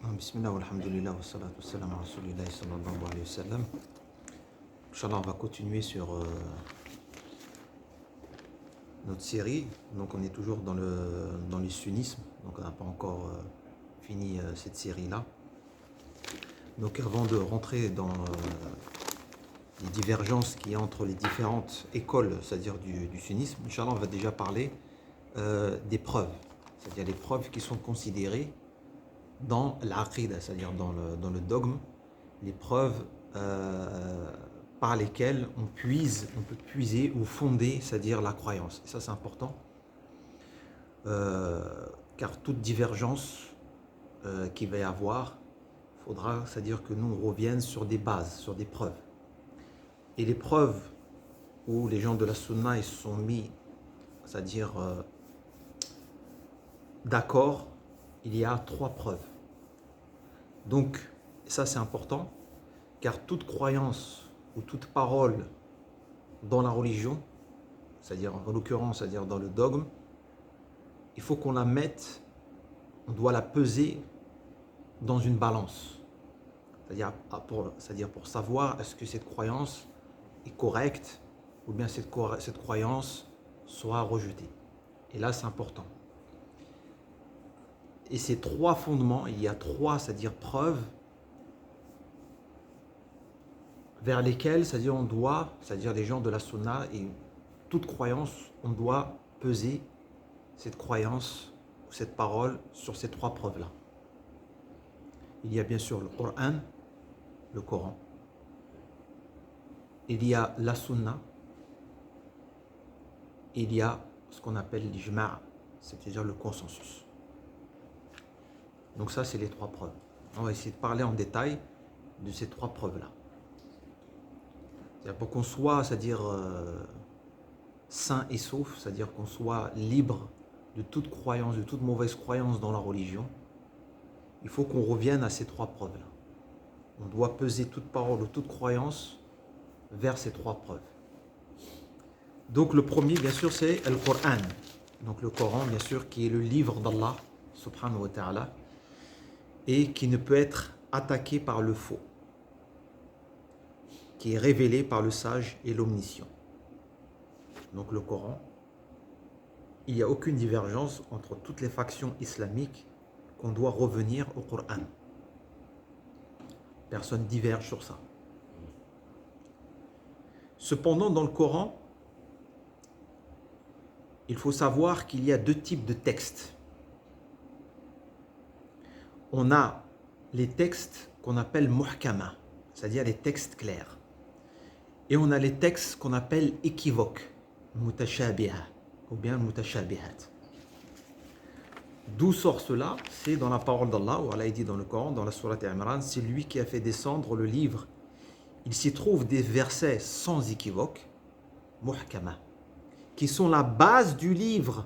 Bismillah, alhamdulillah, wa salatu wa salam wa rasulillah sallallahu alayhi wa sallam. Inch'Allah, on va continuer sur notre série. Donc, on est toujours dans le sunnisme. Donc, on n'a pas encore fini cette série-là. Donc, avant de rentrer dans les divergences qu'il y a entre les différentes écoles, c'est-à-dire du sunnisme, Inch'Allah, on va déjà parler des preuves. C'est-à-dire les preuves qui sont considérées dans l'aqida, c'est-à-dire dans le dogme, les preuves par lesquelles on peut puiser ou fonder, c'est-à-dire la croyance. Et ça, c'est important, car toute divergence qu'il va y avoir, il faudra, c'est-à-dire que nous on revienne sur des bases, sur des preuves. Et les preuves où les gens de la sunna ils se sont mis, c'est-à-dire d'accord, il y a 3 preuves. Donc, ça c'est important, car toute croyance ou toute parole dans la religion, c'est-à-dire en l'occurrence, c'est-à-dire dans le dogme, il faut qu'on la mette, on doit la peser dans une balance. C'est-à-dire pour savoir est-ce que cette croyance est correcte ou bien cette croyance soit rejetée. Et là, c'est important. Et ces 3 fondements, il y a 3, c'est-à-dire preuves vers lesquelles, c'est-à-dire on doit, c'est-à-dire les gens de la sunna et toute croyance, on doit peser cette croyance ou cette parole sur ces 3 preuves-là. Il y a bien sûr le Coran. Il y a la sunna. Il y a ce qu'on appelle l'ijma', c'est-à-dire le consensus. Donc ça, c'est les 3 preuves. On va essayer de parler en détail de ces 3 preuves-là. C'est-à-dire pour qu'on soit, c'est-à-dire sain et sauf, c'est-à-dire qu'on soit libre de toute croyance, de toute mauvaise croyance dans la religion, il faut qu'on revienne à ces 3 preuves-là. On doit peser toute parole ou toute croyance vers ces 3 preuves. Donc le premier, bien sûr, c'est le Coran. Donc le Coran, bien sûr, qui est le livre d'Allah, subhanahu wa ta'ala, et qui ne peut être attaqué par le faux, qui est révélé par le sage et l'omniscient. Donc le Coran, il n'y a aucune divergence entre toutes les factions islamiques qu'on doit revenir au Coran. Personne ne diverge sur ça. Cependant, dans le Coran, il faut savoir qu'il y a 2 types de textes. On a les textes qu'on appelle muhkama, c'est-à-dire les textes clairs. Et on a les textes qu'on appelle équivoques, mutashabiha, ou bien mutashabihat. D'où sort cela? C'est dans la parole d'Allah, où Allah dit dans le Coran, dans la sourate Imran, c'est lui qui a fait descendre le livre. Il s'y trouve des versets sans équivoque, muhkama, qui sont la base du livre,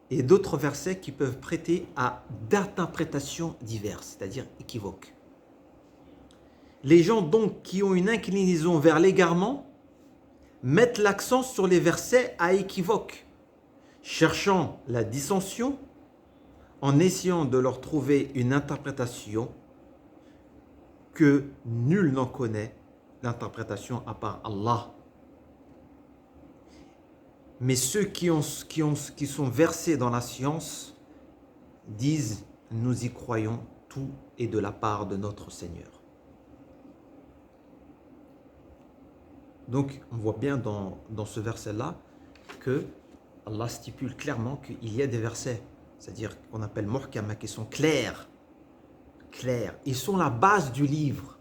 et d'autres versets qui peuvent prêter à d'interprétations diverses, c'est-à-dire équivoques. Les gens donc qui ont une inclinaison vers l'égarement mettent l'accent sur les versets à équivoque, cherchant la dissension en essayant de leur trouver une interprétation que nul n'en connaît, l'interprétation à part Allah. Mais ceux qui sont versés dans la science disent « Nous y croyons, tout est de la part de notre Seigneur ». Donc, on voit bien dans ce verset-là que Allah stipule clairement qu'il y a des versets, c'est-à-dire qu'on appelle muhkama, qui sont clairs. Ils sont la base du livre.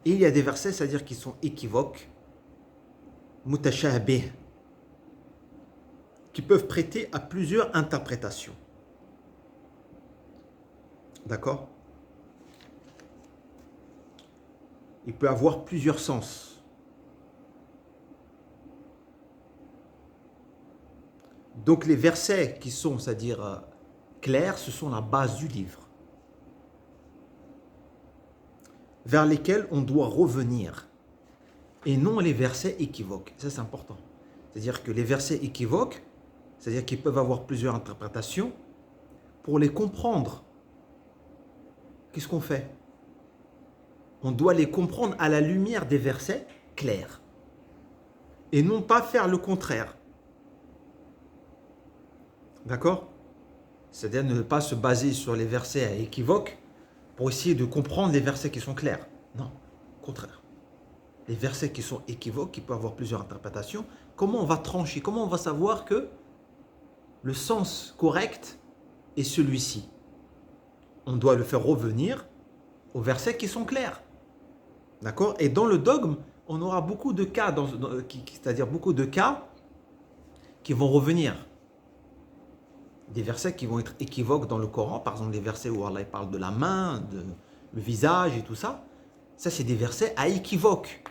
Et il y a des versets, c'est-à-dire qui sont équivoques, mutashabih, qui peuvent prêter à plusieurs interprétations. D'accord? Il peut avoir plusieurs sens. Donc les versets qui sont, c'est-à-dire clairs, ce sont la base du livre, vers lesquels on doit revenir, et non les versets équivoques. Ça, c'est important. C'est-à-dire que les versets équivoques, c'est-à-dire qu'ils peuvent avoir plusieurs interprétations, pour les comprendre, qu'est-ce qu'on fait? On doit les comprendre à la lumière des versets clairs. Et non pas faire le contraire. D'accord? C'est-à-dire ne pas se baser sur les versets à équivoque pour essayer de comprendre les versets qui sont clairs. Non, au contraire. Les versets qui sont équivoques, qui peuvent avoir plusieurs interprétations, comment on va trancher? Comment on va savoir que le sens correct est celui-ci? On doit le faire revenir aux versets qui sont clairs. D'accord? Et dans le dogme, on aura beaucoup de cas, c'est-à-dire beaucoup de cas qui vont revenir. Des versets qui vont être équivoques dans le Coran, par exemple les versets où Allah parle de la main, le visage et tout ça. Ça, c'est des versets à équivoque.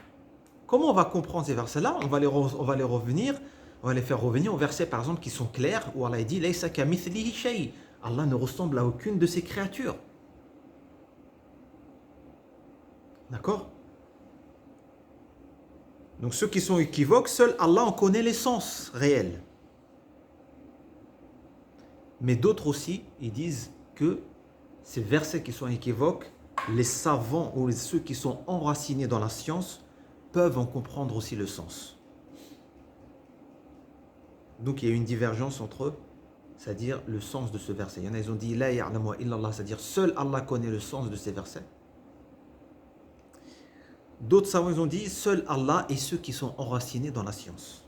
Comment on va comprendre ces versets-là? On va les faire revenir aux versets, par exemple, qui sont clairs, où Allah dit « Laysa kamithlihi shay » Allah ne ressemble à aucune de ses créatures. D'accord? Donc ceux qui sont équivoques, seul Allah en connaît l'essence réelle. Mais d'autres aussi, ils disent que ces versets qui sont équivoques, les savants ou ceux qui sont enracinés dans la science peuvent en comprendre aussi le sens. Donc il y a une divergence entre eux, c'est-à-dire le sens de ce verset. Il y en a, ils ont dit « La ya'lamu illallah », c'est-à-dire seul Allah connaît le sens de ces versets. D'autres savants, ils ont dit « Seul Allah et ceux qui sont enracinés dans la science ».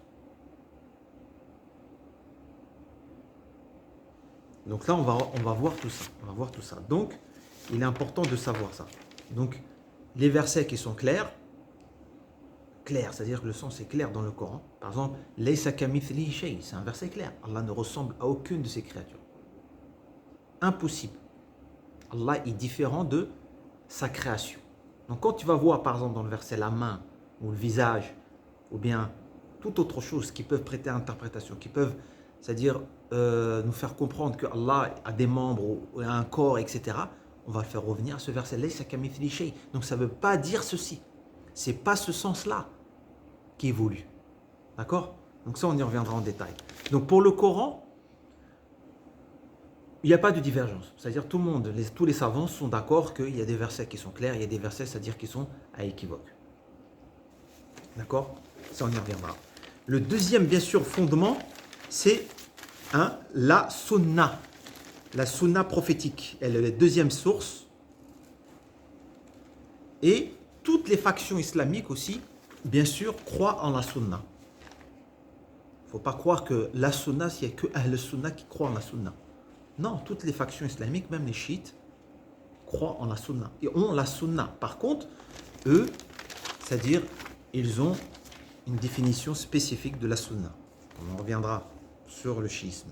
Donc là, on va voir tout ça. On va voir tout ça. Donc, il est important de savoir ça. Donc, les versets qui sont clairs, c'est-à-dire que le sens est clair dans le Coran. Par exemple, « Laysa kamithlihi shay », c'est un verset clair. Allah ne ressemble à aucune de ses créatures. Impossible. Allah est différent de sa création. Donc, quand tu vas voir, par exemple, dans le verset la main ou le visage, ou bien toute autre chose qui peuvent prêter à interprétation, qui peuvent, c'est-à-dire nous faire comprendre que Allah a des membres ou a un corps, etc., on va le faire revenir à ce verset. Donc ça ne veut pas dire ceci. Ce n'est pas ce sens-là qui est voulu. D'accord? Donc ça, on y reviendra en détail. Donc pour le Coran, il n'y a pas de divergence. C'est-à-dire tout le monde, tous les savants sont d'accord qu'il y a des versets qui sont clairs, il y a des versets, c'est-à-dire qui sont à équivoque. D'accord? Ça, on y reviendra. Le deuxième, bien sûr, fondement, c'est la sunna. La sunna prophétique. Elle est la deuxième source. Et toutes les factions islamiques aussi, bien sûr, croient en la sunna. Il ne faut pas croire que la sunna, s'il n'y a que Ahl Sunna qui croient en la sunna. Non, toutes les factions islamiques, même les chiites, croient en la sunna. Et ont la sunna. Par contre, eux, c'est-à-dire, ils ont une définition spécifique de la sunna. On en reviendra sur le chiisme.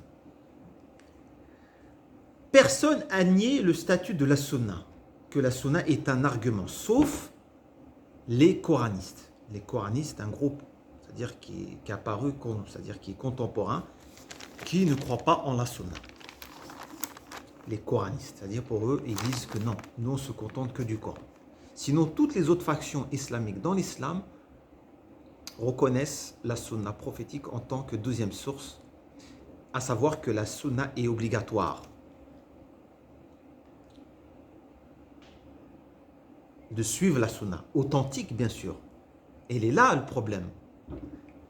Personne n'a nié le statut de la sunna, que la sunna est un argument, sauf les coranistes. Les coranistes, un groupe, c'est-à-dire qui est apparu, c'est-à-dire qui est contemporain, qui ne croit pas en la sunna. Les coranistes, c'est-à-dire pour eux, ils disent que non, nous on se contente que du Coran. Sinon, toutes les autres factions islamiques dans l'islam reconnaissent la sunna prophétique en tant que deuxième source, à savoir que la sunna est obligatoire. De suivre la sunna, authentique bien sûr. Et il est là le problème.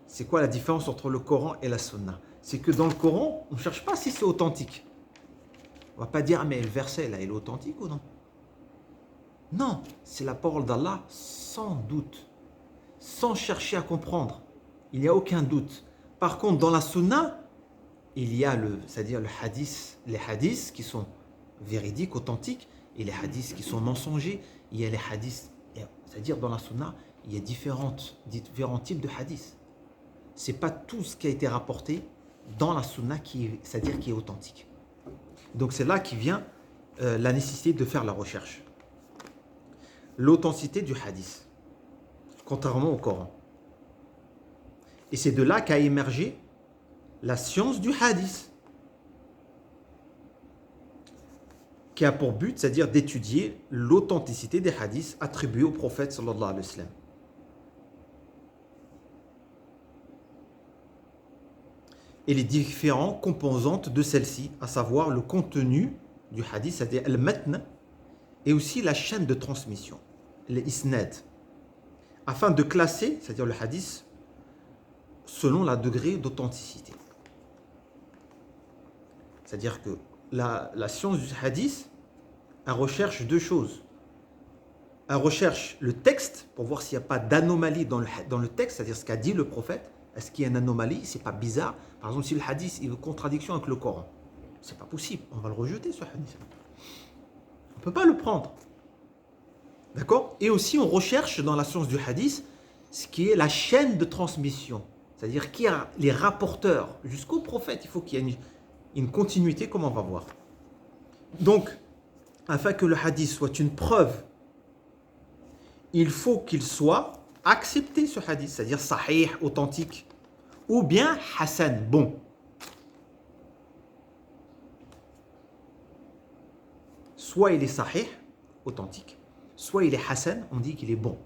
C'est quoi la différence entre le Coran et la sunna? C'est que dans le Coran, on ne cherche pas si c'est authentique. On ne va pas dire, ah, mais le verset là, il est authentique ou non? Non, c'est la parole d'Allah sans doute, sans chercher à comprendre. Il n'y a aucun doute. Par contre, dans la sunna, il y a c'est-à-dire le hadith, les hadiths qui sont véridiques, authentiques, et les hadiths qui sont mensongers. Il y a les hadiths, c'est-à-dire dans la sunna, il y a différents types de hadiths. Ce n'est pas tout ce qui a été rapporté dans la sunna c'est-à-dire qui est authentique. Donc c'est là qui vient la nécessité de faire la recherche. L'authenticité du hadith, contrairement au Coran. Et c'est de là qu'a émergé la science du hadith, qui a pour but, c'est-à-dire d'étudier l'authenticité des hadiths attribués au prophète sallallahu alayhi wa sallam. et les différentes composantes de celle-ci, à savoir le contenu du hadith, c'est-à-dire al-matn, et aussi la chaîne de transmission, les isnad, afin de classer, c'est-à-dire le hadith, selon la degré d'authenticité. C'est-à-dire que la science du hadith, elle recherche deux choses. Elle recherche le texte pour voir s'il n'y a pas d'anomalie dans le texte, c'est-à-dire ce qu'a dit le prophète. Est-ce qu'il y a une anomalie? C'est pas bizarre. Par exemple, si le hadith est en contradiction avec le Coran, c'est pas possible. On va le rejeter, ce hadith. On ne peut pas le prendre. D'accord? Et aussi, on recherche dans la science du hadith ce qui est la chaîne de transmission. C'est-à-dire qui a les rapporteurs jusqu'au prophète. Il faut qu'il y ait une continuité, comme on va voir. Donc, afin que le hadith soit une preuve, il faut qu'il soit accepté, ce hadith, c'est-à-dire sahih, authentique, ou bien hasan, bon. Soit il est sahih, authentique, soit il est hasan, on dit qu'il est bon.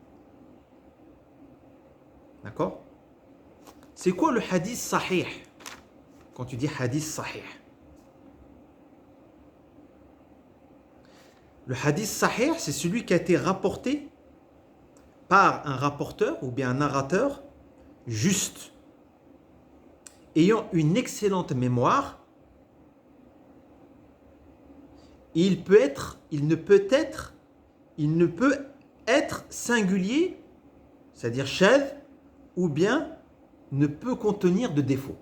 D'accord? C'est quoi le hadith sahih? Quand tu dis hadith sahih, le hadith sahih, c'est celui qui a été rapporté par un rapporteur ou bien un narrateur juste, ayant une excellente mémoire. Il ne peut être singulier, c'est-à-dire shadh, ou bien ne peut contenir de défauts.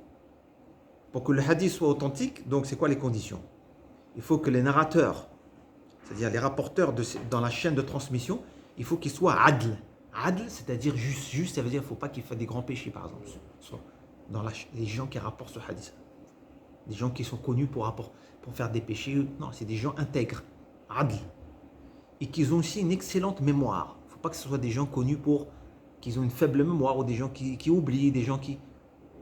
Pour que le hadith soit authentique, donc c'est quoi les conditions? Il faut que les narrateurs, c'est-à-dire les rapporteurs dans la chaîne de transmission, il faut qu'ils soient adl. Adl, c'est-à-dire juste, ça veut dire qu'il ne faut pas qu'ils fassent des grands péchés, par exemple. Dans les gens qui rapportent ce hadith. Des gens qui sont connus pour faire des péchés. Non, c'est des gens intègres, adl. Et qu'ils ont aussi une excellente mémoire. Il ne faut pas que ce soit des gens connus qu'ils ont une faible mémoire, ou des gens qui oublient, des gens qui...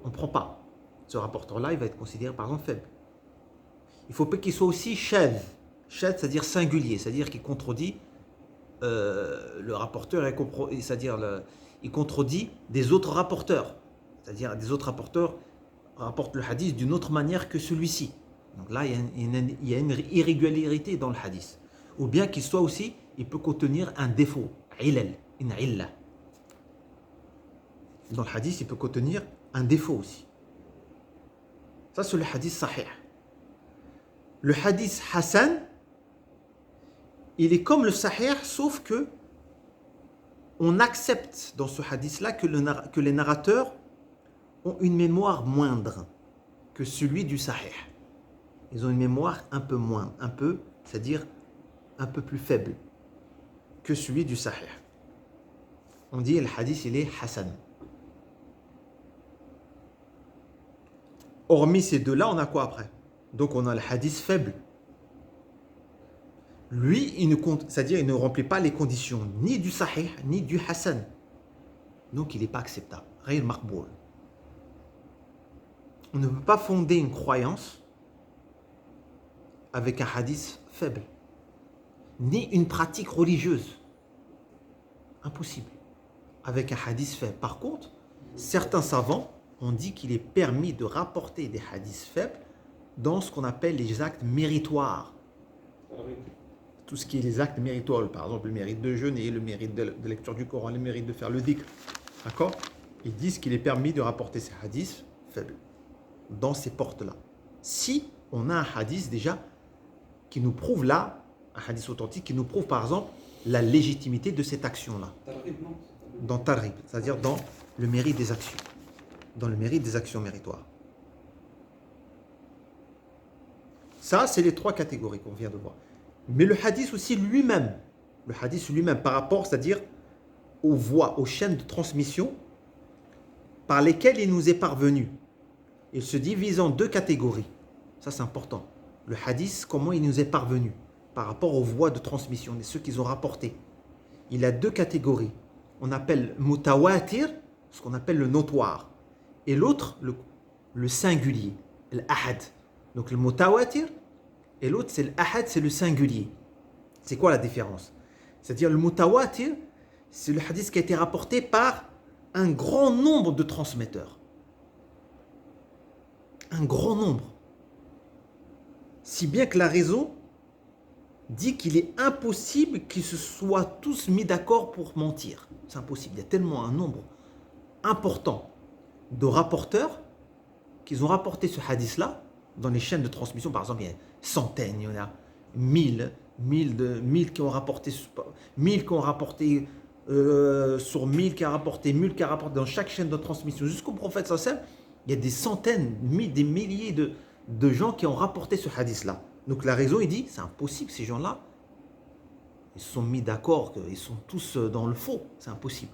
On ne prend pas. Ce rapporteur-là, il va être considéré par exemple faible. Il faut pas qu'il soit aussi shadh. Shadh, c'est-à-dire singulier, c'est-à-dire qu'il contredit le rapporteur, c'est-à-dire il contredit des autres rapporteurs. C'est-à-dire des autres rapporteurs rapportent le hadith d'une autre manière que celui-ci. Donc là, il y a une irrégularité dans le hadith. Ou bien qu'il soit aussi, il peut contenir un défaut, ilal, une illa. Dans le hadith, il peut contenir un défaut aussi. Ça, c'est le hadith sahih. Le hadith hasan, il est comme le sahih, sauf que on accepte dans ce hadith-là que les narrateurs ont une mémoire moindre que celui du sahih. Ils ont une mémoire un peu moindre, c'est-à-dire un peu plus faible que celui du sahih. On dit le hadith, il est hasan. Hormis ces deux-là, on a quoi après? Donc on a le hadith faible. Lui, c'est-à-dire il ne remplit pas les conditions ni du sahih, ni du hasan. Donc il n'est pas acceptable. Ghayr maqboul. On ne peut pas fonder une croyance avec un hadith faible. Ni une pratique religieuse. Impossible. Avec un hadith faible. Par contre, certains savants ont dit qu'il est permis de rapporter des hadiths faibles dans ce qu'on appelle les actes méritoires. Tout ce qui est les actes méritoires, par exemple le mérite de jeûner, le mérite de lecture du Coran, le mérite de faire le dhikr. D'accord? Ils disent qu'il est permis de rapporter ces hadiths faibles dans ces portes-là. Si on a un hadith déjà qui nous prouve là, un hadith authentique qui nous prouve par exemple la légitimité de cette action-là. Dans Targhib, c'est-à-dire dans le mérite des actions. Dans le mérite des actions méritoires. Ça, c'est les trois catégories qu'on vient de voir. Mais le hadith aussi lui-même, par rapport, c'est-à-dire aux voies, aux chaînes de transmission par lesquelles il nous est parvenu, il se divise en deux catégories. Ça, c'est important. Le hadith, comment il nous est parvenu par rapport aux voies de transmission, et ceux qu'ils ont rapportés. Il a deux catégories. On appelle mutawatir, ce qu'on appelle le notoire, et l'autre, le singulier, l'ahad. Donc le mutawatir, et l'autre, c'est l'ahad, c'est le singulier. C'est quoi la différence? C'est-à-dire le mutawatir, c'est le hadith qui a été rapporté par un grand nombre de transmetteurs. un grand nombre. Si bien que la raison dit qu'il est impossible qu'ils se soient tous mis d'accord pour mentir. C'est impossible. Il y a tellement un nombre important de rapporteurs qu'ils ont rapporté ce hadith-là dans les chaînes de transmission. Par exemple, il y a centaines, il y en a 1000 qui ont rapporté, 1000 qui ont rapporté sur 1000 qui a rapporté, 1000 qui a rapporté dans chaque chaîne de transmission jusqu'au prophète sallallahu alayhi wa sallam. Il y a des centaines, des milliers de gens qui ont rapporté ce hadith-là. Donc la raison, il dit, c'est impossible, ces gens-là, ils se sont mis d'accord qu'ils sont tous dans le faux. C'est impossible.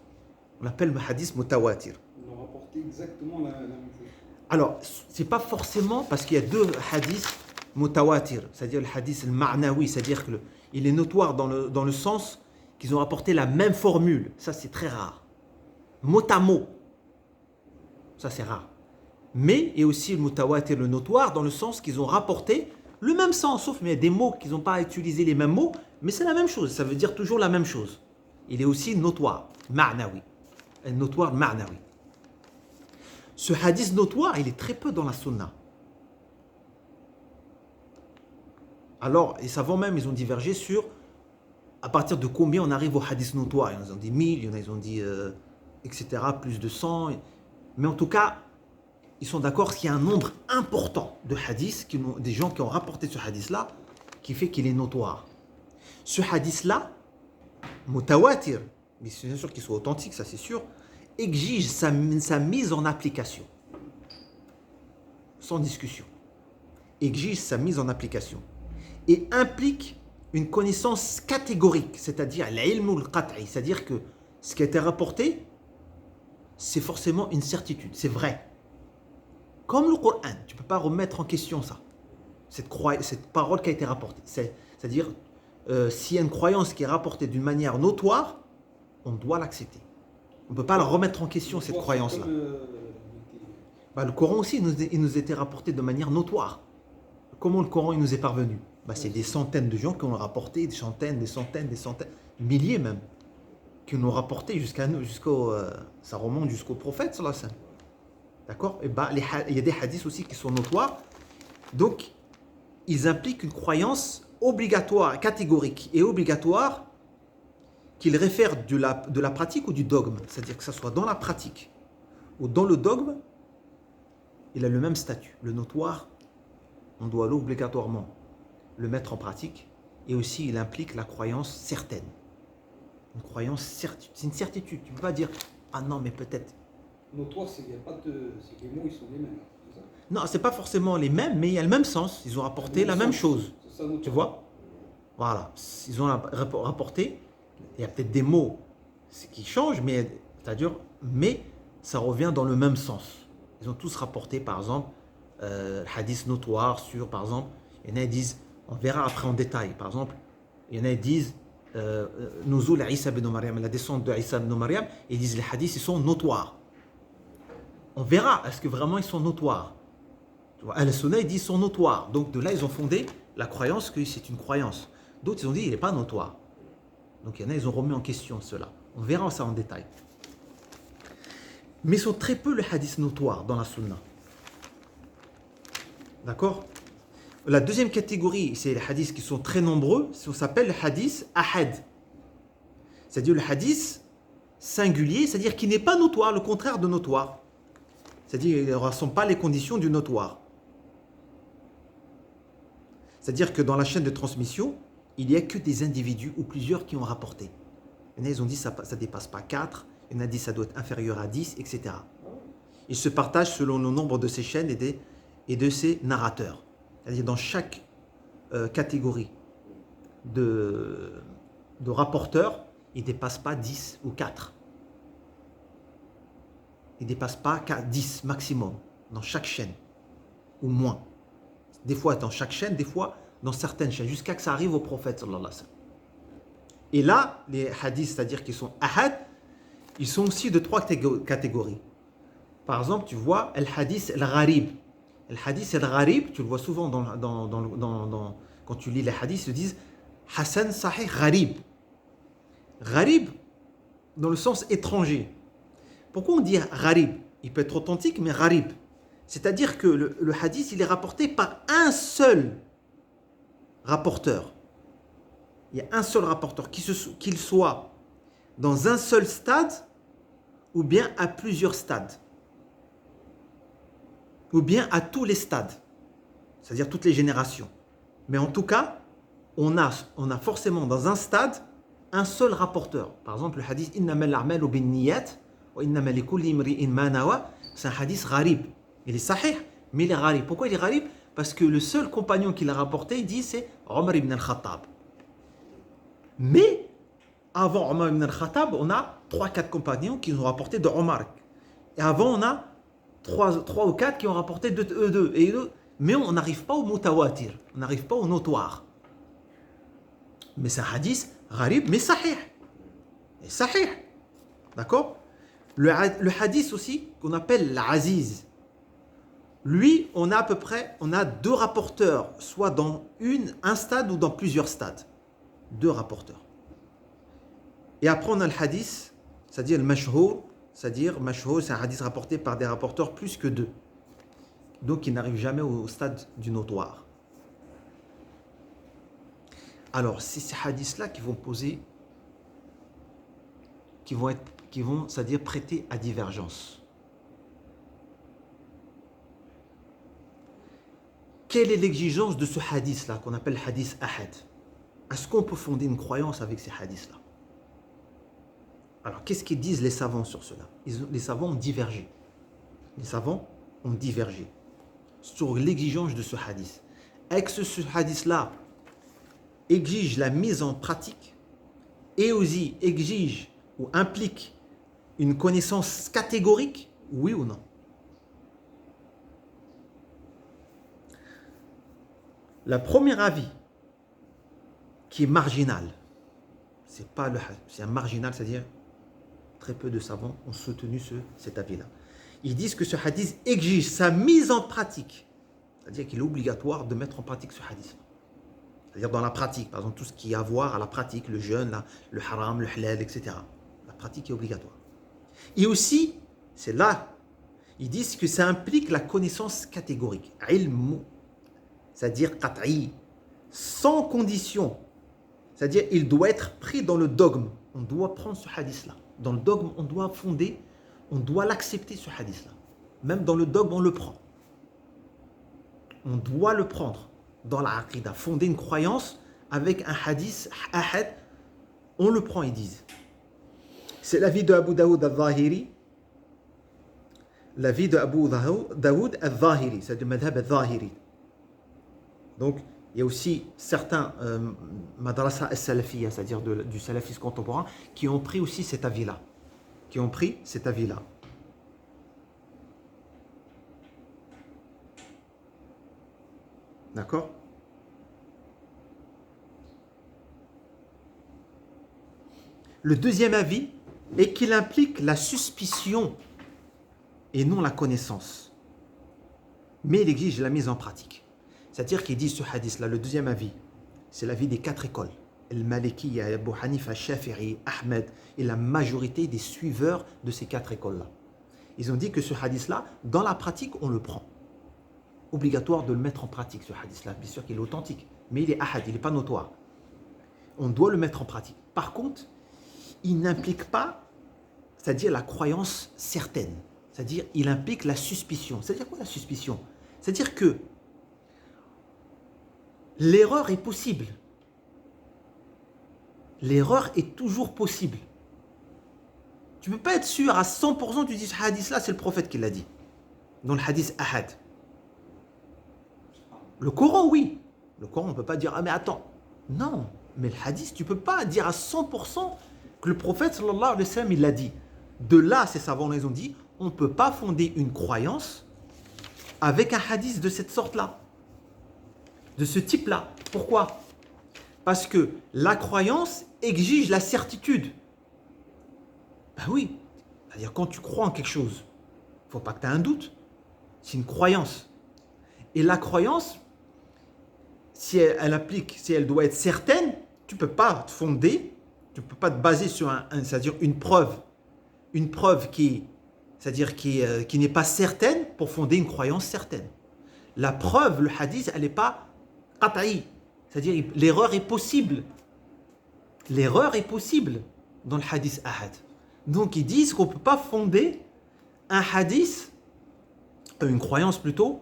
On l'appelle le hadith mutawatir. Ils ont rapporté exactement la même chose. Alors, c'est pas forcément parce qu'il y a deux hadiths mutawatir, c'est-à-dire le hadith al-ma'nawi, c'est-à-dire qu'il est notoire dans le sens qu'ils ont rapporté la même formule. Ça, c'est très rare. Mot à mot. Ça, c'est rare. Mais il y a aussi le mutawatir, le notoire, dans le sens qu'ils ont rapporté le même sens, sauf mais il y a des mots qu'ils n'ont pas utilisé les mêmes mots, mais c'est la même chose, ça veut dire toujours la même chose. Il est aussi notoire, ma'nawi. Notoire, ma'nawi. Ce hadith notoire, il est très peu dans la sunna. Alors, les savants même, ils ont divergé sur à partir de combien on arrive au hadith notoire. Ils ont dit 1000, il y en a, ils ont dit etc., plus de 100. Mais en tout cas, ils sont d'accord qu'il y a un nombre important de hadiths, des gens qui ont rapporté ce hadith-là, qui fait qu'il est notoire. Ce hadith-là, mutawatir, mais c'est bien sûr qu'il soit authentique, ça c'est sûr, exige sa mise en application. Sans discussion. Exige sa mise en application. Et implique une connaissance catégorique, c'est-à-dire l'ilm al-qat'i, c'est-à-dire que ce qui a été rapporté, c'est forcément une certitude, c'est vrai. Comme le Coran, tu ne peux pas remettre en question ça, cette parole qui a été rapportée. C'est-à-dire, s'il y a une croyance qui est rapportée d'une manière notoire, on doit l'accepter. On ne peut pas la remettre en question, cette croyance-là. Le Coran aussi, il nous était rapporté de manière notoire. Comment le Coran il nous est parvenu? C'est des centaines de gens qui ont rapporté, des centaines, milliers même, qui nous ont rapporté jusqu'à nous, ça remonte jusqu'au prophète, sallallahu alayhi wa sallam. D'accord? Il y a des hadiths aussi qui sont notoires. Donc, ils impliquent une croyance obligatoire, catégorique et obligatoire, qu'ils réfèrent de la pratique ou du dogme. C'est-à-dire que ça soit dans la pratique ou dans le dogme, il a le même statut. Le notoire, on doit obligatoirement le mettre en pratique. Et aussi, il implique la croyance certaine. Une croyance certitude. C'est une certitude. Tu ne peux pas dire, ah non, mais peut-être. Notoire, c'est qu'il n'y a pas de. C'est que les mots, ils sont les mêmes. C'est ça? Non, ce n'est pas forcément les mêmes, mais il y a le même sens. Ils ont rapporté la même chose. C'est ça, tu vois? Voilà. Ils ont rapporté. Il y a peut-être des mots qui changent, mais ça revient dans le même sens. Ils ont tous rapporté, par exemple, hadith notoire sur, par exemple, il y en a qui disent, on verra après en détail, par exemple, il y en a qui disent, Nuzul Isa ibn Maryam, la descente de Isa ibn Maryam, ils disent les hadiths, ils sont notoires. On verra, est-ce que vraiment ils sont notoires? Al-Sunna, ils disent ils sont notoires. Donc de là, ils ont fondé la croyance que c'est une croyance. D'autres, ils ont dit il n'est pas notoire. Donc il y en a, ils ont remis en question cela. On verra ça en détail. Mais ils sont très peu les hadiths notoires dans la Sunna. D'accord? La deuxième catégorie, c'est les hadiths qui sont très nombreux. Ça s'appelle le hadith ahad. C'est-à-dire le hadith singulier, c'est-à-dire qui n'est pas notoire, le contraire de notoire. C'est-à-dire qu'il ne rassemble pas les conditions du notoire. C'est-à-dire que dans la chaîne de transmission, il n'y a que des individus ou plusieurs qui ont rapporté. Il y en a, ils ont dit que ça ne dépasse pas 4, il y en a dit que ça doit être inférieur à 10, etc. Ils se partagent selon le nombre de ces chaînes et de ces narrateurs. C'est-à-dire dans chaque catégorie de rapporteurs, il ne dépasse pas 10 ou 4. Il ne dépasse pas 10 maximum dans chaque chaîne, ou moins. Des fois dans chaque chaîne, des fois dans certaines chaînes, jusqu'à que ça arrive au prophète sallallahu alayhi wa sallam. Et là, les hadiths, c'est-à-dire qu'ils sont ahad, ils sont aussi de 3 catégories. Par exemple, tu vois, le hadith al-gharib. Le hadith al-gharib, tu le vois souvent quand tu lis les hadiths, ils disent Hassan sahih gharib. Gharib, dans le sens étranger. Pourquoi on dit gharib? Il peut être authentique, mais gharib. C'est-à-dire que le hadith, il est rapporté par un seul rapporteur. Il y a un seul rapporteur, qu'il soit dans un seul stade ou bien à plusieurs stades. Ou bien à tous les stades, c'est-à-dire toutes les générations. Mais en tout cas, on a forcément dans un stade un seul rapporteur. Par exemple, le hadith Innamal a'malu binniyat wa innama likulli imri'in ma nawa, c'est un hadith gharib. Il est sahih, mais il est gharib. Pourquoi il est gharib? Parce que le seul compagnon qui l'a rapporté, il dit, c'est Omar ibn al-Khattab. Mais avant Omar ibn al-Khattab, on a 3-4 compagnons qui ont rapporté de Omar. Et avant, on a 3 ou 4 qui ont rapporté de eux deux. Mais on n'arrive pas au mutawatir, on n'arrive pas au notoire. Mais c'est un hadith gharib, mais sahih. Et sahih. D'accord? Le hadith aussi, qu'on appelle l'aziz. Lui, on a à peu près, on a 2 rapporteurs, soit dans un stade ou dans plusieurs stades. 2 rapporteurs. Et après, on a le hadith, c'est-à-dire le mashhour, c'est-à-dire mashhour, c'est un hadith rapporté par des rapporteurs plus que 2. Donc, il n'arrive jamais au stade du notoire. Alors, c'est ces hadiths-là qui vont poser, qui vont, c'est-à-dire prêter à divergence. Quelle est l'exigence de ce hadith-là, qu'on appelle hadith ahad? Est-ce qu'on peut fonder une croyance avec ces hadiths-là? Alors, qu'est-ce qu'ils disent les savants sur cela? Les savants ont divergé. Les savants ont divergé sur l'exigence de ce hadith. Est-ce que ce hadith-là exige la mise en pratique et aussi exige ou implique une connaissance catégorique, oui ou non? Le premier avis qui est marginal, c'est un marginal, c'est-à-dire très peu de savants ont soutenu cet avis-là. Ils disent que ce hadith exige sa mise en pratique, c'est-à-dire qu'il est obligatoire de mettre en pratique ce hadith. C'est-à-dire dans la pratique, par exemple tout ce qui a à voir à la pratique, le jeûne, le haram, le halal, etc. La pratique est obligatoire. Et aussi, c'est là, ils disent que ça implique la connaissance catégorique, ilmu, c'est-à-dire qat'i, sans condition. C'est-à-dire il doit être pris dans le dogme. On doit prendre ce hadith-là. Dans le dogme, on doit fonder, on doit l'accepter ce hadith-là. Même dans le dogme, on le prend. On doit le prendre dans la aqidah. Fonder une croyance avec un hadith ahad, on le prend, ils disent. C'est l'avis de Abu Daoud al-Zahiri. L'avis de Abu Daoud al-Zahiri, c'est du madhab al-Zahiri. Donc, il y a aussi certains madrasa al-salafiyya, c'est-à-dire du salafisme contemporain, qui ont pris aussi cet avis-là. D'accord? Le deuxième avis est qu'il implique la suspicion et non la connaissance. Mais il exige la mise en pratique. C'est-à-dire qu'ils disent ce hadith-là, le deuxième avis, c'est l'avis des 4 écoles. Al-Maliki, Abu Hanifa, Shafi'i, Ahmed et la majorité des suiveurs de ces 4 écoles-là. Ils ont dit que ce hadith-là, dans la pratique, on le prend. Obligatoire de le mettre en pratique, ce hadith-là. Bien sûr qu'il est authentique, mais il est ahad, il n'est pas notoire. On doit le mettre en pratique. Par contre, il n'implique pas, c'est-à-dire la croyance certaine. C'est-à-dire, il implique la suspicion. C'est-à-dire quoi la suspicion? C'est-à-dire que l'erreur est possible. L'erreur est toujours possible. Tu ne peux pas être sûr à 100%, tu dis ce hadith-là, c'est le prophète qui l'a dit. Dans le hadith ahad. Le Coran, oui. Le Coran, on ne peut pas dire, ah mais attends. Non, mais le hadith, tu ne peux pas dire à 100% que le prophète, sallallahu alayhi wa sallam, il l'a dit. De là, ces savants, ils ont dit, on ne peut pas fonder une croyance avec un hadith de cette sorte-là. De ce type-là. Pourquoi? Parce que la croyance exige la certitude. Ben oui. C'est-à-dire quand tu crois en quelque chose, il ne faut pas que tu aies un doute. C'est une croyance. Et la croyance, si elle doit être certaine, tu ne peux pas te fonder, tu ne peux pas te baser sur c'est-à-dire une preuve qui est c'est-à-dire qui n'est pas certaine pour fonder une croyance certaine. La preuve, le hadith, elle n'est pas qat'i, c'est-à-dire l'erreur est possible. L'erreur est possible dans le hadith ahad. Donc ils disent qu'on ne peut pas fonder un hadith, une croyance plutôt,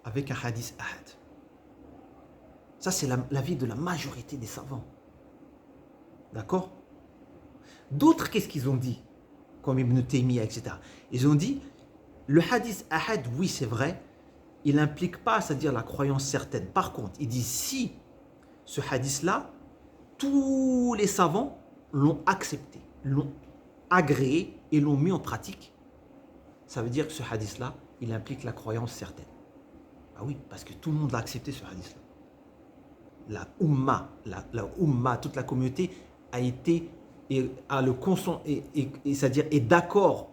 avec un hadith ahad. Ça, c'est l'avis de la majorité des savants. D'accord? D'autres, qu'est-ce qu'ils ont dit? Comme Ibn Taymiyyah, etc. Ils ont dit, le hadith ahad, oui, c'est vrai, il n'implique pas, c'est-à-dire la croyance certaine. Par contre, ils disent, si ce hadith-là, tous les savants l'ont accepté, l'ont agréé et l'ont mis en pratique, ça veut dire que ce hadith-là, il implique la croyance certaine. Ah oui, parce que tout le monde l'a accepté, ce hadith-là. La Ummah, toute la communauté a été, c'est-à-dire est d'accord.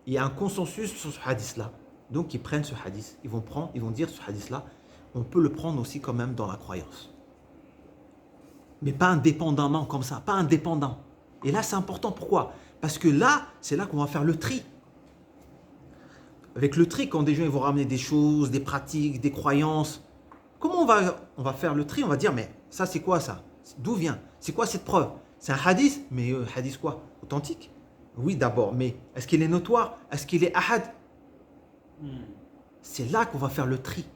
Il y a un consensus sur ce hadith-là. Donc ils prennent ce hadith, ils vont dire ce hadith-là, on peut le prendre aussi quand même dans la croyance. Mais pas indépendamment comme ça, pas indépendant. Et là c'est important, pourquoi? Parce que là, c'est là qu'on va faire le tri. Avec le tri, quand des gens ils vont ramener des choses, des pratiques, des croyances, comment on va faire le tri? On va dire, mais ça c'est quoi ça? D'où vient? C'est quoi cette preuve? C'est un hadith, mais hadith quoi? Authentique? Oui d'abord, mais est-ce qu'il est notoire? Est-ce qu'il est ahad? C'est là qu'on va faire le tri.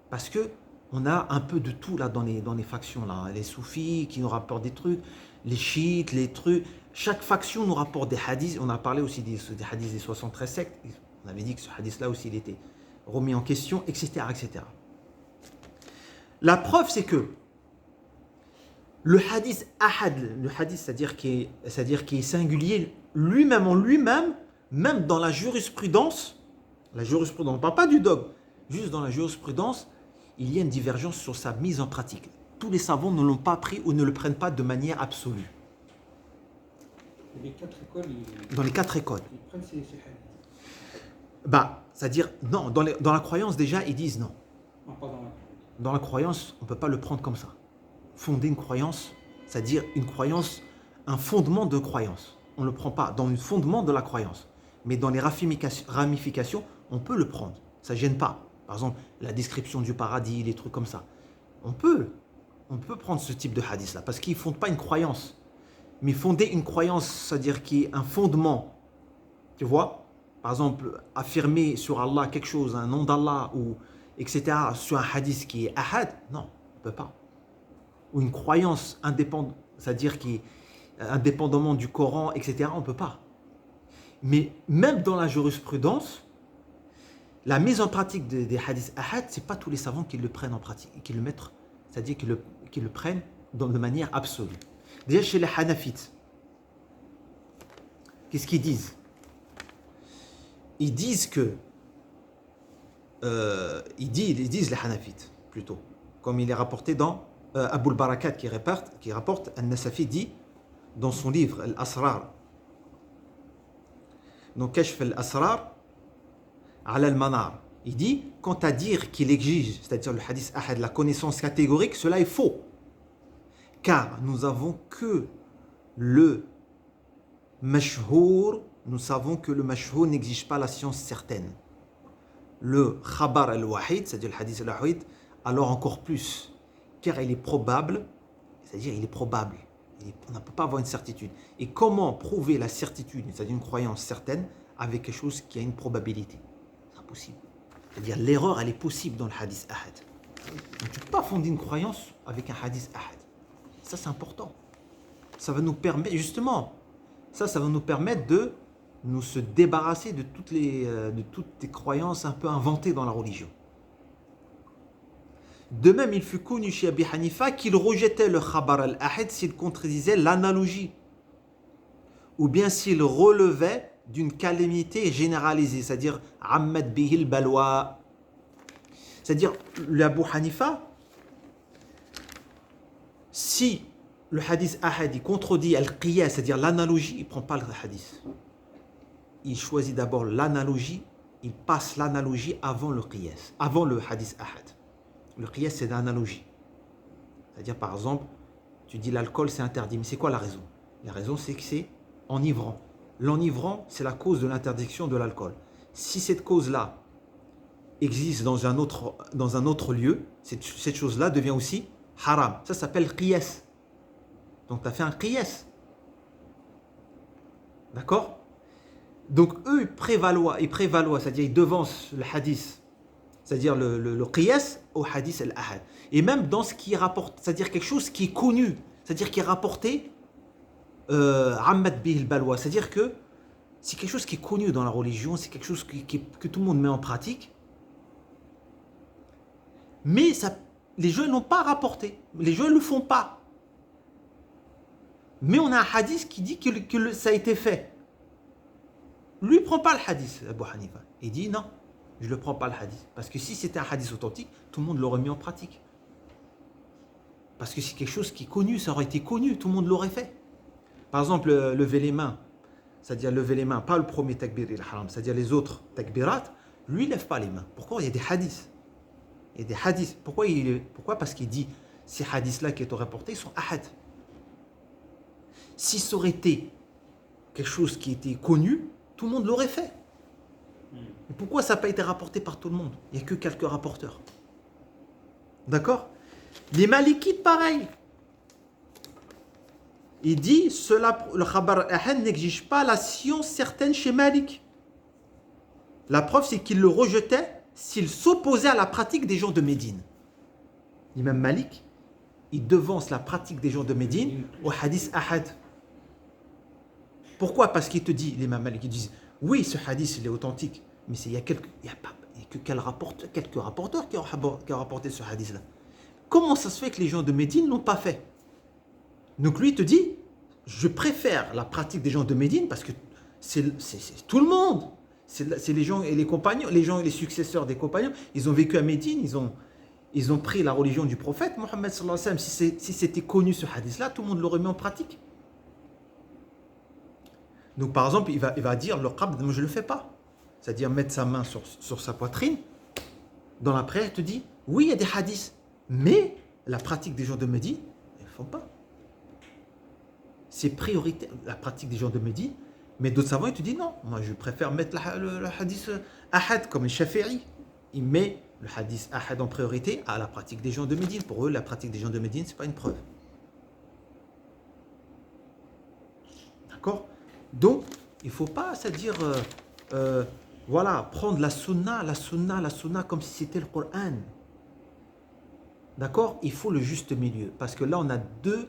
Parce que on a un peu de tout là dans les factions là. Les soufis qui nous rapportent des trucs, les chiites, les trucs. Chaque faction nous rapporte des hadiths. On a parlé aussi des hadiths des 73 sectes. On avait dit que ce hadith là aussi il était remis en question, etc. etc. La preuve c'est que le hadith ahad, le hadith c'est-à-dire qui est singulier lui-même en lui-même, même dans la jurisprudence, on ne parle pas du dogme, juste dans la jurisprudence, il y a une divergence sur sa mise en pratique. Tous les savants ne l'ont pas pris ou ne le prennent pas de manière absolue. Les 4 écoles, dans les 4 écoles. Ils prennent ces hadiths. C'est-à-dire, non, dans la croyance déjà, ils disent non. Non, pas dans la croyance. Dans la croyance, on ne peut pas le prendre comme ça. Fonder une croyance, c'est-à-dire une croyance, un fondement de croyance. On ne le prend pas dans le fondement de la croyance. Mais dans les ramifications, on peut le prendre. Ça ne gêne pas. Par exemple, la description du paradis, les trucs comme ça. On peut prendre ce type de hadith-là, parce qu'ils ne fondent pas une croyance. Mais fonder une croyance, c'est-à-dire qui est un fondement, tu vois, par exemple, affirmer sur Allah quelque chose, un nom d'Allah, ou etc., sur un hadith qui est ahad, non, on ne peut pas. Ou une croyance indépendante, c'est-à-dire qui est indépendamment du Coran, etc., on ne peut pas. Mais même dans la jurisprudence, la mise en pratique des hadiths ahad, ce n'est pas tous les savants qui le prennent en pratique, qui le mettent, c'est-à-dire qui le prennent de manière absolue. Déjà chez les Hanafites, qu'est-ce qu'ils disent? Ils disent que, ils disent les Hanafites, plutôt, comme il est rapporté dans Abu al-Barakat qui rapporte, Al-Nasafi dit, dans son livre Al-Asrar, donc Kashf al-Asrar, Ala al-Manar, il dit, quant à dire qu'il exige, c'est-à-dire le hadith ahad, la connaissance catégorique, cela est faux. Car nous avons que le mashhour, nous savons que le mashhour n'exige pas la science certaine. Le khabar al-wahid, c'est-à-dire le hadith al-wahid, alors encore plus. Car il est probable, c'est-à-dire il est probable. On ne peut pas avoir une certitude. Et comment prouver la certitude, c'est-à-dire une croyance certaine, avec quelque chose qui a une probabilité? C'est impossible. C'est-à-dire l'erreur, elle est possible dans le hadith ahad. Donc, tu ne peux pas fonder une croyance avec un hadith ahad. Ça, c'est important. Ça va nous permettre, justement, ça va nous permettre de nous se débarrasser de toutes les croyances un peu inventées dans la religion. De même, il fut connu chez Abi Hanifa qu'il rejetait le khabar al-ahad s'il contredisait l'analogie ou bien s'il relevait d'une calamité généralisée, c'est-à-dire ammad bihil balwa. C'est-à-dire, l'Abu Hanifa, si le hadith ahad il contredit al-qiyas, c'est-à-dire l'analogie, il ne prend pas le hadith. Il choisit d'abord l'analogie, il passe l'analogie avant le qiyas, avant le hadith ahad. Le qiyas, c'est l'analogie. C'est-à-dire, par exemple, tu dis l'alcool, c'est interdit. Mais c'est quoi la raison? La raison, c'est que c'est enivrant. l'enivrant, c'est la cause de l'interdiction de l'alcool. Si cette cause-là existe dans un autre lieu, cette chose-là devient aussi haram. Ça s'appelle qiyas. Donc tu as fait un qiyas. D'accord? Donc eux, ils prévaloient, c'est-à-dire ils devancent le hadith, c'est-à-dire le qiyas au hadith al-ahad. Et même dans ce qui rapporte, c'est-à-dire quelque chose qui est connu, c'est-à-dire qui est rapporté Ammad bih al-balwa, c'est-à-dire que c'est quelque chose qui est connu dans la religion, c'est quelque chose que tout le monde met en pratique, mais les gens n'ont pas rapporté, les gens ne le font pas. Mais on a un hadith qui dit que ça a été fait. Lui, il ne prend pas le hadith, Abu Hanifa. Il dit non, je ne le prends pas le hadith. Parce que si c'était un hadith authentique, tout le monde l'aurait mis en pratique. Parce que c'est quelque chose qui est connu, ça aurait été connu, tout le monde l'aurait fait. Par exemple, lever les mains, c'est-à-dire lever les mains, pas le premier takbir il-haram, c'est-à-dire les autres takbirat, lui, il ne lève pas les mains. Pourquoi? Il y a des hadiths. Il y a des hadiths. Pourquoi? Parce qu'il dit, ces hadiths-là qui sont rapportés, ils sont ahad. Si ça aurait été quelque chose qui était connu, tout le monde l'aurait fait. Et pourquoi ça n'a pas été rapporté par tout le monde? Il n'y a que quelques rapporteurs. D'accord? Les Malikites, pareil. Il dit, le khabar ahad n'exige pas la science certaine chez Malik. La preuve, c'est qu'il le rejetait s'il s'opposait à la pratique des gens de Médine. L'imam Malik, il devance la pratique des gens de Médine au hadith ahad. Pourquoi? Parce qu'il te dit, l'imam Malik, ils disent, oui, ce hadith, il est authentique, mais il y a que quelques rapporteurs qui ont rapporté ce hadith-là. Comment ça se fait que les gens de Médine ne l'ont pas fait? Donc lui, il te dit, je préfère la pratique des gens de Médine parce que c'est tout le monde. C'est les gens et les compagnons, les gens et les successeurs des compagnons. Ils ont vécu à Médine, ils ont pris la religion du prophète, Mohammed sallallahu alayhi wa sallam. Si c'était connu ce hadith-là, tout le monde l'aurait mis en pratique. Donc par exemple, il va dire, le qabd, moi je ne le fais pas. C'est-à-dire mettre sa main sur sa poitrine. Dans la prière, il te dit, oui, il y a des hadiths, mais la pratique des gens de Médine, ils ne font pas. C'est prioritaire, la pratique des gens de Médine, mais d'autres savants, ils te disent non, moi je préfère mettre le hadith ahad comme les Shafi'i. Il met le hadith ahad en priorité à la pratique des gens de Médine. Pour eux, la pratique des gens de Médine, ce n'est pas une preuve. D'accord? Donc, il ne faut pas, c'est-à-dire, voilà, prendre la sunna comme si c'était le Coran. D'accord? Il faut le juste milieu. Parce que là, on a deux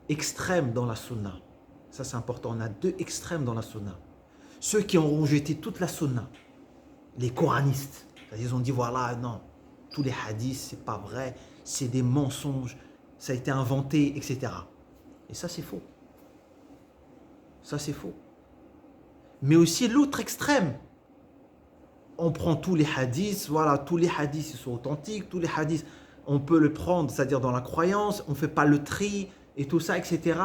extrêmes dans la sunna. Ça, c'est important. On a deux extrêmes dans la sunna. Ceux qui ont rejeté toute la sunna, les coranistes, ils ont dit, voilà, non, tous les hadiths, c'est pas vrai, c'est des mensonges, ça a été inventé, etc. Et ça, c'est faux. Ça, c'est faux. Mais aussi l'autre extrême. On prend tous les hadiths, voilà, tous les hadiths ils sont authentiques, tous les hadiths, on peut le prendre, c'est-à-dire dans la croyance, on ne fait pas le tri et tout ça, etc.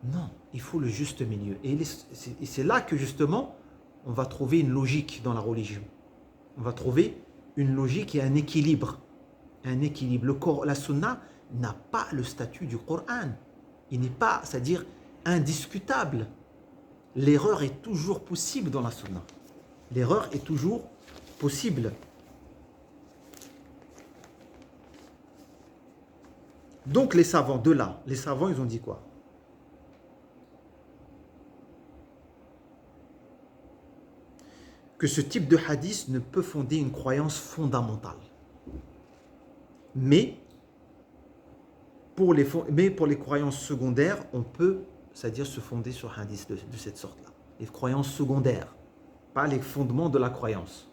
Non, il faut le juste milieu. Et c'est là que justement, on va trouver une logique dans la religion. On va trouver une logique et un équilibre. Un équilibre. La sunna n'a pas le statut du Coran. Il n'est pas, c'est-à-dire indiscutable. L'erreur est toujours possible dans la sunna. L'erreur est toujours possible. Donc les savants, ils ont dit quoi? Que ce type de hadith ne peut fonder une croyance fondamentale. Mais pour les croyances secondaires, on peut, c'est-à-dire se fonder sur un hadith de cette sorte-là. Les croyances secondaires, pas les fondements de la croyance.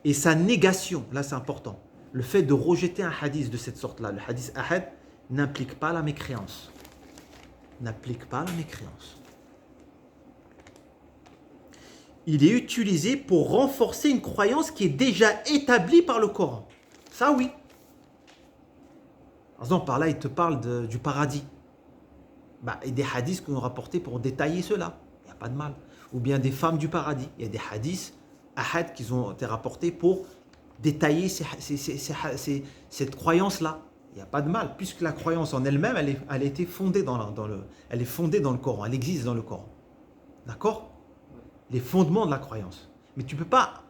Et sa négation, là c'est important, le fait de rejeter un hadith de cette sorte-là, le hadith ahad, n'implique pas la mécréance. N'implique pas la mécréance. Il est utilisé pour renforcer une croyance qui est déjà établie par le Coran. Ça oui. Par exemple, par là, il te parle du paradis. Et des hadiths qu'on a rapportés pour détailler cela. Il n'y a pas de mal. Ou bien des femmes du paradis. Il y a des hadiths qui ont été rapportés pour détailler cette croyance-là. Il n'y a pas de mal, puisque la croyance en elle-même, elle a été fondée elle est fondée dans le Coran, elle existe dans le Coran. D'accord? Les fondements de la croyance. Mais tu ne peux pas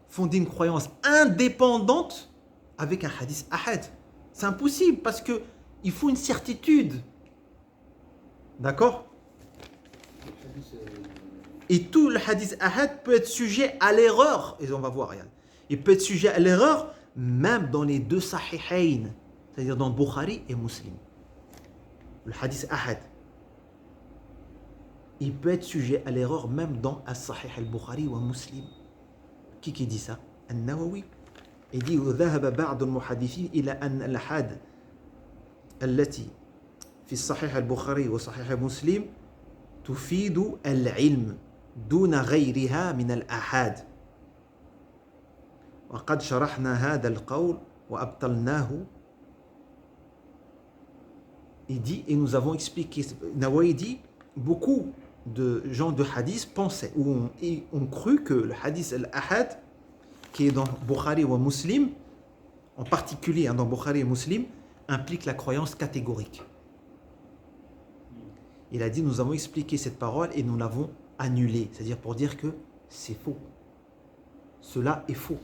fonder une croyance indépendante avec un hadith ahad. C'est impossible parce que il faut une certitude. D'accord? Le hadith, Et tout le hadith ahad peut être sujet à l'erreur. Et on va voir, regarde. Il peut être sujet à l'erreur même dans les deux sahihayn, c'est-à-dire dans Bukhari et Muslim. Le hadith ahad. Il peut être sujet à l'erreur même dans As-Sahih al-Bukhari ou Muslim. Qui dit ça? An-Nawawi. Il dit وذهب بعض المحدثين إلى أن الأحاد التي في الصحيح البخاري وصحيح مسلم تفيد العلم دون غيرها من الآحاد وقد شرحنا هذا القول وأبطلناه. Il dit, et nous avons expliqué, Nawawi dit, beaucoup de gens de hadith pensaient ou ont cru que le hadith al-ahad qui est dans Bukhari ou Muslim, en particulier dans Bukhari et Muslim, implique la croyance catégorique. Il a dit, nous avons expliqué cette parole et nous l'avons annulée, c'est-à-dire pour dire que c'est faux. Cela est faux.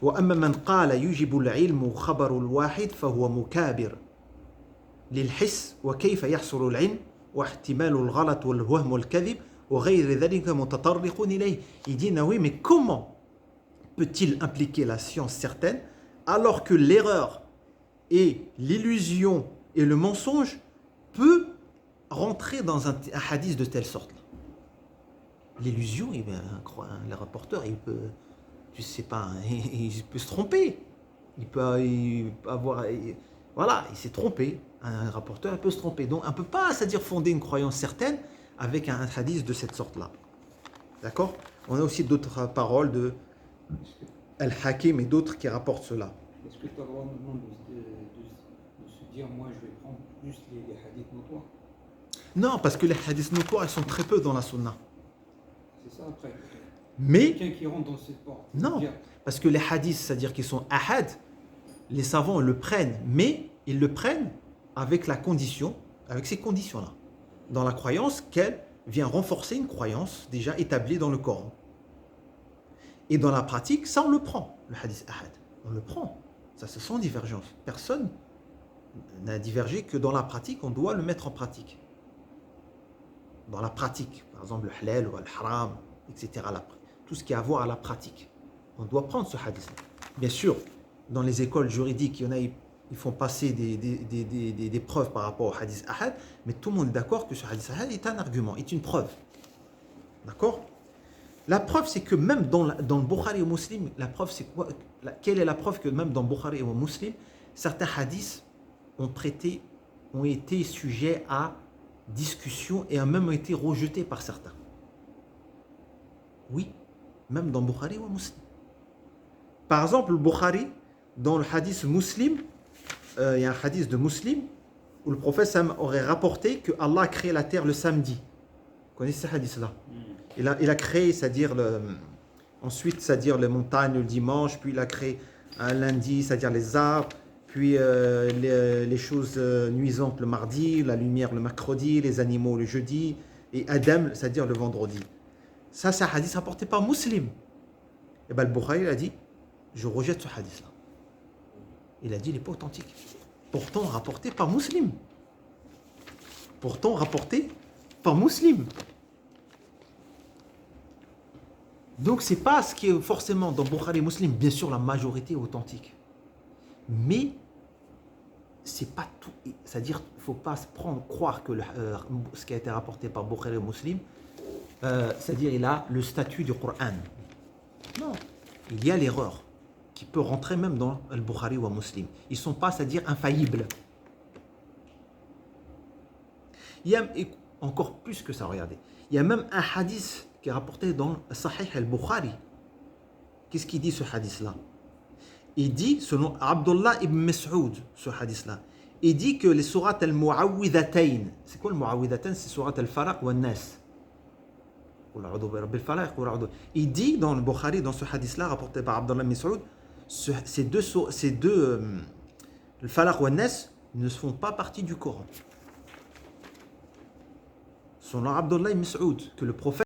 وأما من قال يجب العلم خبر الواحد فهو مكابر للحس وكيف يحصل العلم واحتمال الغلط والوهم والكذب وغير ذلك متطرق إليه. Il dit, oui, mais comment peut-il impliquer la science certaine alors que l'erreur et l'illusion et le mensonge peut rentrer dans un hadith de telle sorte? L'illusion, le rapporteur, il peut, je sais pas, il peut se tromper. Il peut avoir, voilà, il s'est trompé. Un rapporteur, il peut se tromper. Donc, on ne peut pas, c'est-à-dire fonder une croyance certaine avec un hadith de cette sorte-là. D'accord? On a aussi d'autres paroles de Al-Hakim et d'autres qui rapportent cela. est-ce que tu as le droit maintenant de se dire, moi je vais prendre juste les hadiths notoires? Non, parce que les hadiths notoires, ils sont très peu dans la sunna. C'est ça après. Mais, Quelqu'un qui rentre dans cette porte. non, dire, parce que les hadiths, c'est-à-dire qu'ils sont ahad, les savants le prennent, mais ils le prennent avec la condition, avec ces conditions-là, dans la croyance qu'elle vient renforcer une croyance déjà établie dans le Coran. Et dans la pratique, ça on le prend, le hadith ahad. On le prend. Ça, c'est sans divergence. Personne n'a divergé que dans la pratique, on doit le mettre en pratique. Dans la pratique, par exemple le halal ou le haram, etc. Tout ce qui a à voir à la pratique. On doit prendre ce hadith. Bien sûr, dans les écoles juridiques, il y en a, ils font passer des preuves par rapport au hadith ahad, mais tout le monde est d'accord que ce hadith ahad est un argument, est une preuve. D'accord? La preuve, c'est que même dans le Bukhari et Muslim, la preuve, c'est quoi? Quelle est la preuve que même dans Bukhari et Muslim, certains hadiths ont été sujets à discussion et ont même été rejetés par certains? Oui, même dans Bukhari ou Muslim. Par exemple, le Bukhari, dans le hadith Muslim, il y a un hadith de Muslim où le prophète aurait rapporté que Allah a créé la terre le samedi. Vous connaissez ce hadith-là? Il a créé, c'est-à-dire ensuite, c'est-à-dire les montagnes le dimanche, puis il a créé un lundi, c'est-à-dire les arbres, puis les choses nuisantes le mardi, la lumière le mercredi, les animaux le jeudi, et Adam, c'est-à-dire le vendredi. Ça, c'est un hadith rapporté par Muslim. Et bien le Bukhari, il a dit, je rejette ce hadith-là. Il a dit, il n'est pas authentique. Pourtant rapporté par Muslim. Pourtant rapporté par Muslim. Donc, ce n'est pas ce qui est forcément dans Bukhari et Muslim, bien sûr, la majorité est authentique. Mais, ce n'est pas tout. C'est-à-dire qu'il ne faut pas croire que ce qui a été rapporté par Bukhari et Muslim, c'est-à-dire il a le statut du Coran. Non, il y a l'erreur qui peut rentrer même dans le Bukhari ou Muslim. Ils ne sont pas, c'est-à-dire infaillibles. Il y a encore plus que ça, regardez. Il y a même un hadith qui est rapporté dans Sahih al-Bukhari. Qu'est-ce qu'il dit ce hadith-là? Il dit, selon Abdullah ibn Mas'ud, ce hadith-là, il dit que les sourates al-Mu'awwidhatayn, c'est quoi le Mu'awwidhatayn? C'est sourates al-Falaq wa al-Nas. Il dit dans le Bukhari, dans ce hadith-là, rapporté par Abdullah ibn Mas'ud, le Falaq ou An-Nas, ne font pas partie du Coran. Selon Abdullah ibn Mas'ud, que le prophète